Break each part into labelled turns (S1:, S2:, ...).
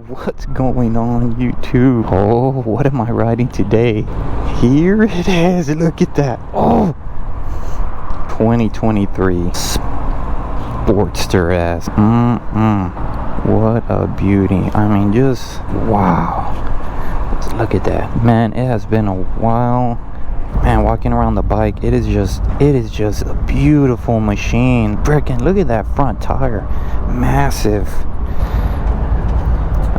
S1: What's going on, YouTube? Oh, what am I riding today? Here it is. Look at that. Oh, 2023 Sportster S. What a beauty. I mean, just wow. Look at that, man. It has been a while, man. Walking around the bike, it is just a beautiful machine. Freaking look at that front tire, massive.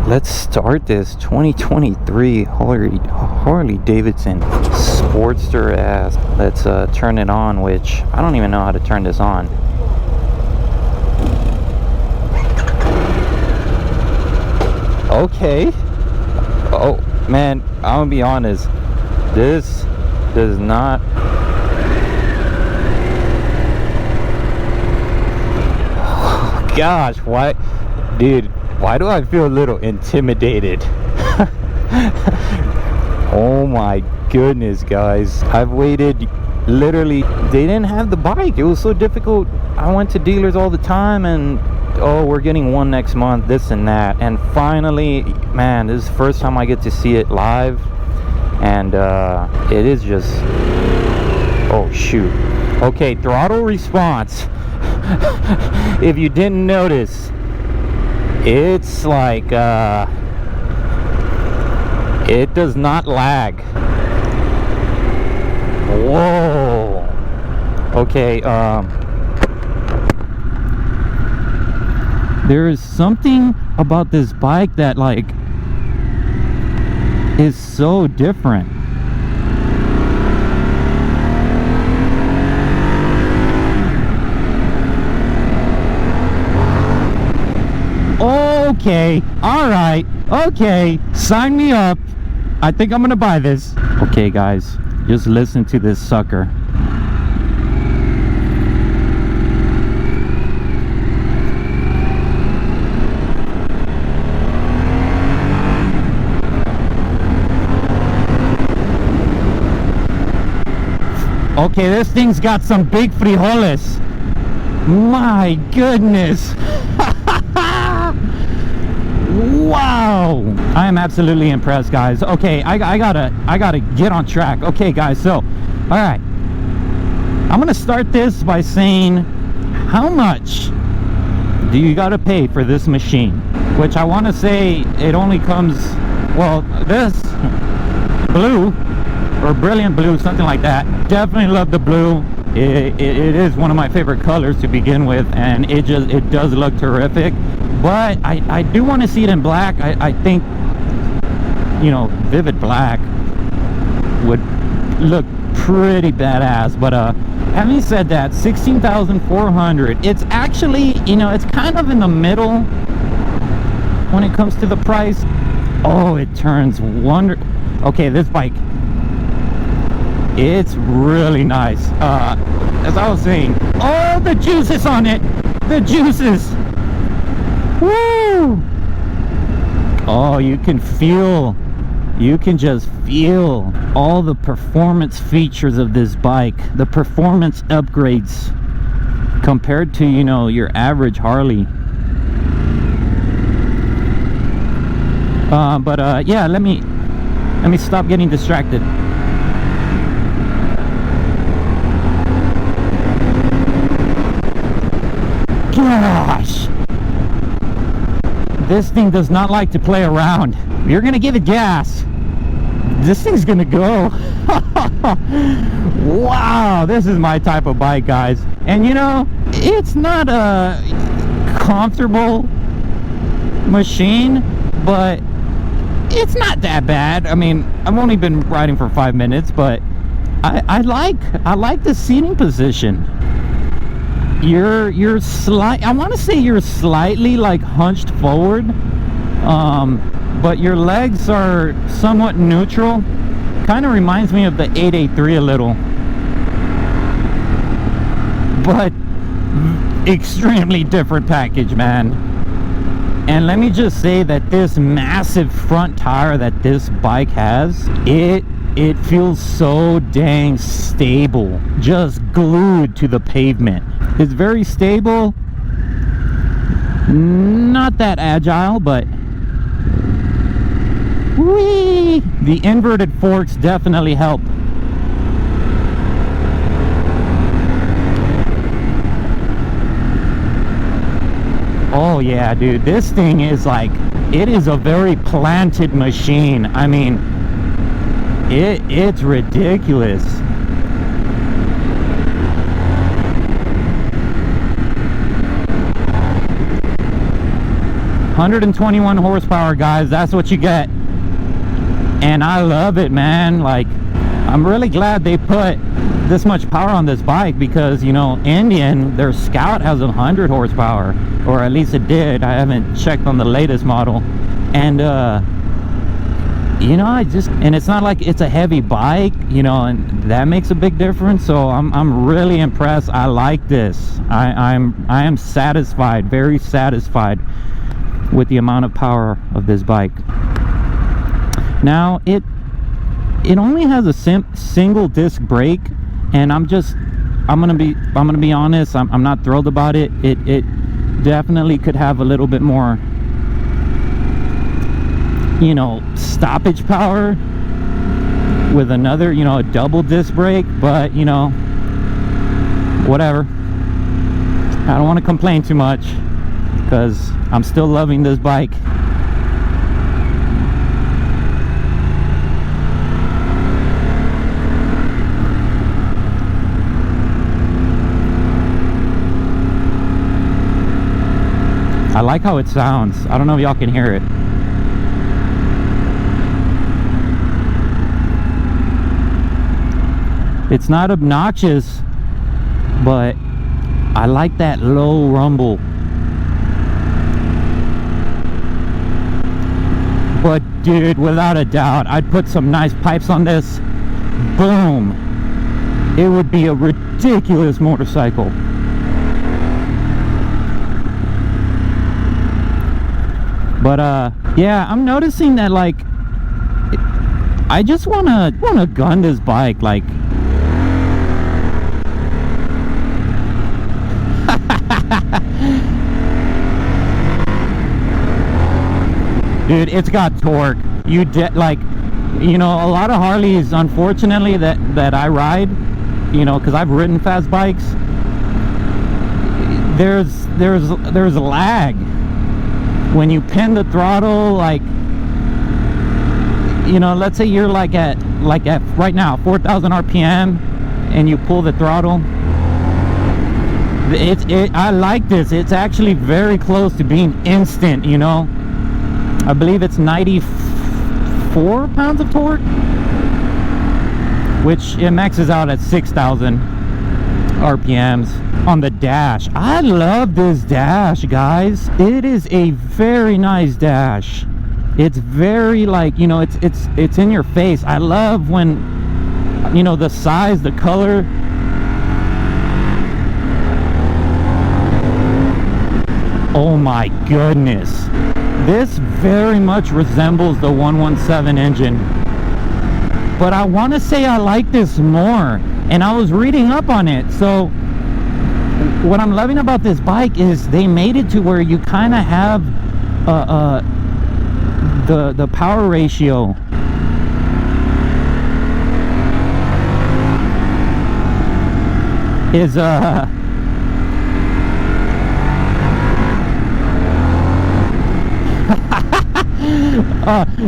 S1: Let's start this 2023 Harley Davidson Sportster S. Let's turn it on, which I don't even know how to turn this on. Okay. Oh man, I'm gonna be honest, this does not gosh, why, dude, why do I feel a little intimidated? Oh my goodness, guys. I've waited, literally, they didn't have the bike. It was so difficult. I went to dealers all the time and, oh, we're getting one next month, this and that. And finally, man, this is the first time I get to see it live. And it is just, oh shoot. Okay, throttle response. If you didn't notice, it's like it does not lag. Whoa. Okay, there is something about this bike that like is so different. Okay, all right, okay, sign me up. I think I'm gonna buy this. Okay guys, just listen to this sucker. Okay, this thing's got some big frijoles. My goodness. Wow, I am absolutely impressed, guys. Okay, I gotta get on track. Okay guys, so all right, I'm gonna start this by saying, how much do you gotta pay for this machine? Which I want to say it only comes, well, this blue or brilliant blue, something like that. Definitely love the blue. It is one of my favorite colors to begin with, and it does look terrific. But I do want to see it in black. I think, you know, vivid black would look pretty badass. But having said that, 16,400, it's actually, you know, it's kind of in the middle when it comes to the price. Oh, it turns okay, this bike, it's really nice. As I was saying, oh, the juices on it, the juices. Woo! Oh, you can just feel all the performance features of this bike, the performance upgrades compared to, you know, your average Harley. Yeah, let me stop getting distracted. Gosh, this thing does not like to play around. You're gonna give it gas, this thing's gonna go. Wow, this is my type of bike, guys. And you know, it's not a comfortable machine, but it's not that bad. I mean, I've only been riding for 5 minutes, but I like the seating position. I want to say you're slightly like hunched forward, but your legs are somewhat neutral. Kind of reminds me of the 883 a little, but extremely different package, man. And let me just say that this massive front tire that this bike has, it feels so dang stable, just glued to the pavement. It's very stable, not that agile, but Whee! The inverted forks definitely help. Oh yeah, dude, this thing is like, it is a very planted machine. I mean, it's ridiculous. $121 horsepower, guys. That's what you get. And I love it, man. Like, I'm really glad they put this much power on this bike, because, you know, Indian, their Scout has 100 horsepower, or at least it did. I haven't checked on the latest model. And you know, and it's not like it's a heavy bike, you know, and that makes a big difference. So I'm really impressed. I like this. I am satisfied, very satisfied with the amount of power of this bike. Now it only has a single disc brake, and I'm gonna be honest, I'm not thrilled about it. It definitely could have a little bit more, you know, stoppage power with another, you know, a double disc brake. But, you know, whatever. I don't want to complain too much, because I'm still loving this bike. I like how it sounds. I don't know if y'all can hear it. It's not obnoxious, but I like that low rumble. But dude, without a doubt, I'd put some nice pipes on this. Boom! It would be a ridiculous motorcycle. But yeah, I'm noticing that, like, I just wanna gun this bike, like. Dude, it's got torque. Like, you know, a lot of Harleys, unfortunately, that I ride, you know, because I've ridden fast bikes, there's lag when you pin the throttle. Like, you know, let's say you're like at right now 4,000 RPM, and you pull the throttle. I like this. It's actually very close to being instant, you know. I believe it's 94 pounds of torque, which it maxes out at 6,000 RPMs on the dash. I love this dash, guys. It is a very nice dash. It's very, like, you know, it's in your face. I love when, you know, the size, the color. Oh my goodness. This very much resembles the 117 engine. But I want to say I like this more. And I was reading up on it. So what I'm loving about this bike is they made it to where you kind of have the power ratio is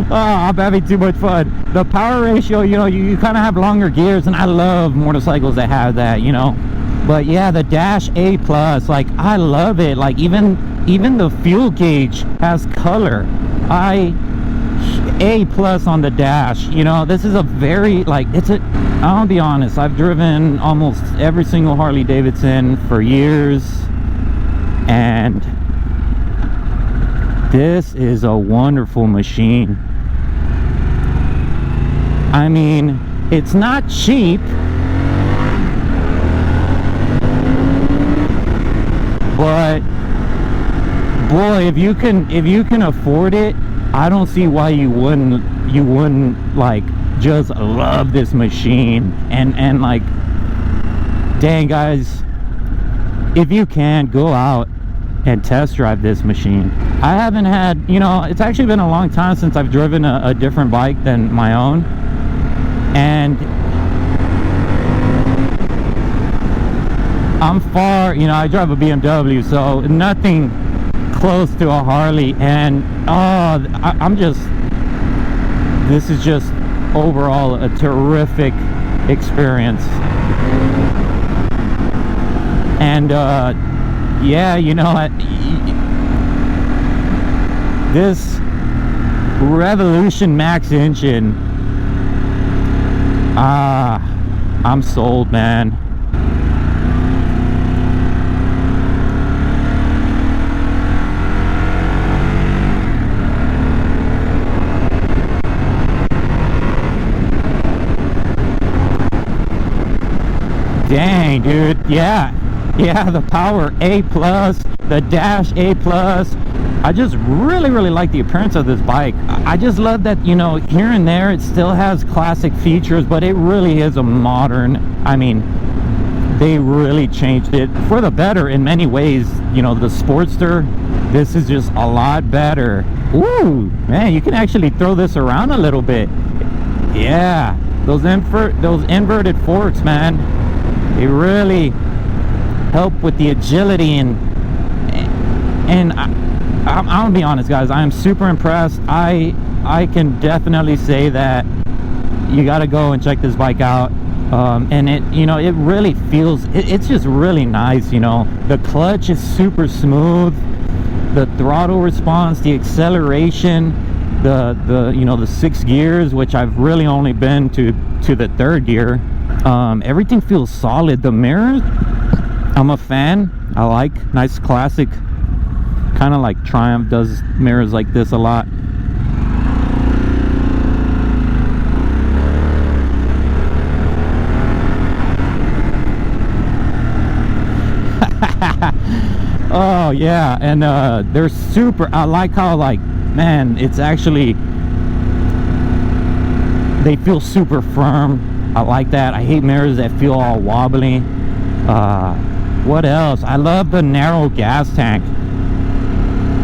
S1: I'm having too much fun. The power ratio, you know, you kind of have longer gears, and I love motorcycles that have that, you know. But yeah, the Dash A+, like, I love it. Like, even the fuel gauge has color. A+ on the dash, you know. This is a very, like, I'll be honest, I've driven almost every single Harley Davidson for years, and this is a wonderful machine. I mean, it's not cheap, but boy, if you can afford it, I don't see why you wouldn't like just love this machine. And like, dang guys, if you can, go out and test drive this machine. I haven't had, you know, it's actually been a long time since I've driven a different bike than my own, and I'm far, you know, I drive a BMW, so nothing close to a Harley, and I'm just, this is just overall a terrific experience. And yeah, you know, this Revolution Max engine, I'm sold, man. Dang, dude. Yeah, the power A+, the dash A+. I just really like the appearance of this bike. I just love that, you know, here and there it still has classic features, but it really is a modern, I mean, they really changed it for the better in many ways. You know, the Sportster, this is just a lot better. Ooh, man, you can actually throw this around a little bit. Yeah, those inverted forks, man, they really help with the agility, and I'm gonna be honest, guys, I am super impressed. I can definitely say that you got to go and check this bike out. And it, you know, it really feels, it's just really nice. You know, the clutch is super smooth, the throttle response, the acceleration, the you know, the 6 gears, which I've really only been to the 3rd gear. Everything feels solid. The mirrors, I'm a fan. I like nice classic, kind of like Triumph does mirrors like this a lot. Oh yeah, and they're super, I like how, like, man, it's actually, they feel super firm. I like that. I hate mirrors that feel all wobbly. What else? I love the narrow gas tank.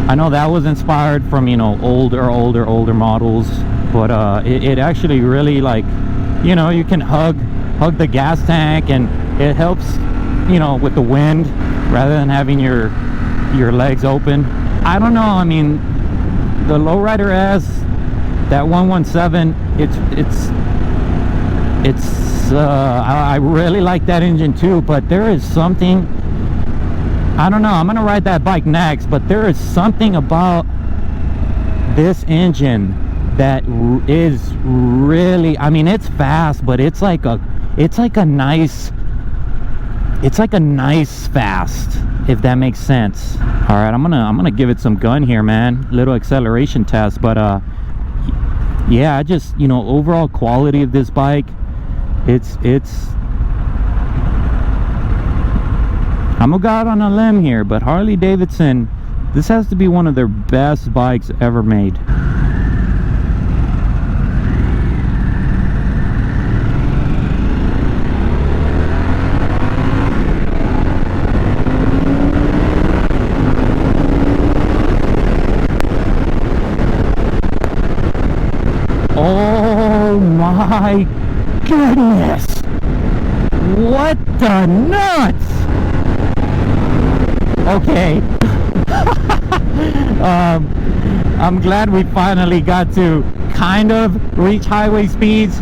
S1: I know that was inspired from, you know, older models, but it actually really, like, you know, you can hug the gas tank, and it helps, you know, with the wind rather than having your legs open. I don't know, I mean, the Lowrider S, that 117, I really like that engine too, but there is something, I don't know, I'm gonna ride that bike next, but there is something about this engine that is really, I mean, it's fast, but it's like a nice fast, if that makes sense. All right, I'm gonna give it some gun here, man. Little acceleration test, but yeah, I just, you know, overall quality of this bike, it's I'm gonna go out on a limb here, but Harley Davidson, this has to be one of their best bikes ever made. Oh my goodness! What the nuts? Okay. I'm glad we finally got to kind of reach highway speeds.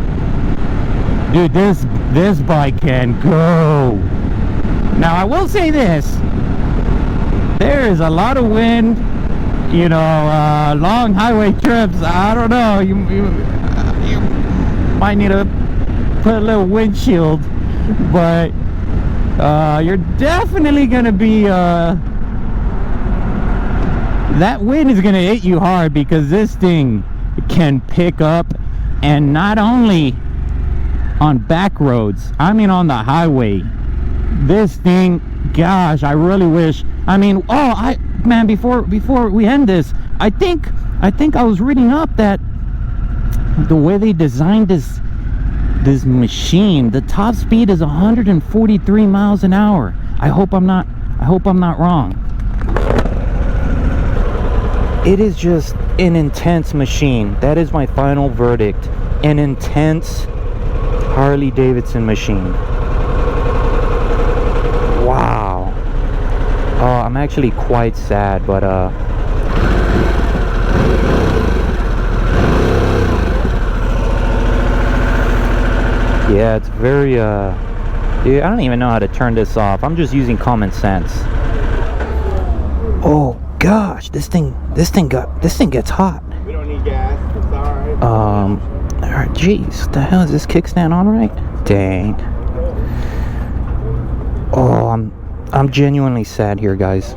S1: Dude, this bike can go. Now I will say this, there is a lot of wind, you know, long highway trips. I don't know, you might need to put a little windshield, but you're definitely gonna be that wind is gonna hit you hard, because this thing can pick up, and not only on back roads, I mean on the highway. This thing, gosh, I really wish, I mean, man, before we end this, I think I was reading up that the way they designed this machine, the top speed is 143 miles an hour. I hope I'm not wrong. It is just an intense machine. That is my final verdict. An intense Harley Davidson machine. Wow. Oh, I'm actually quite sad, but yeah, it's very dude, I don't even know how to turn this off. I'm just using common sense. Oh gosh, this thing gets hot.
S2: We don't need gas. It's alright.
S1: Alright, jeez, the hell is this kickstand on right? Dang. Oh, I'm genuinely sad here, guys.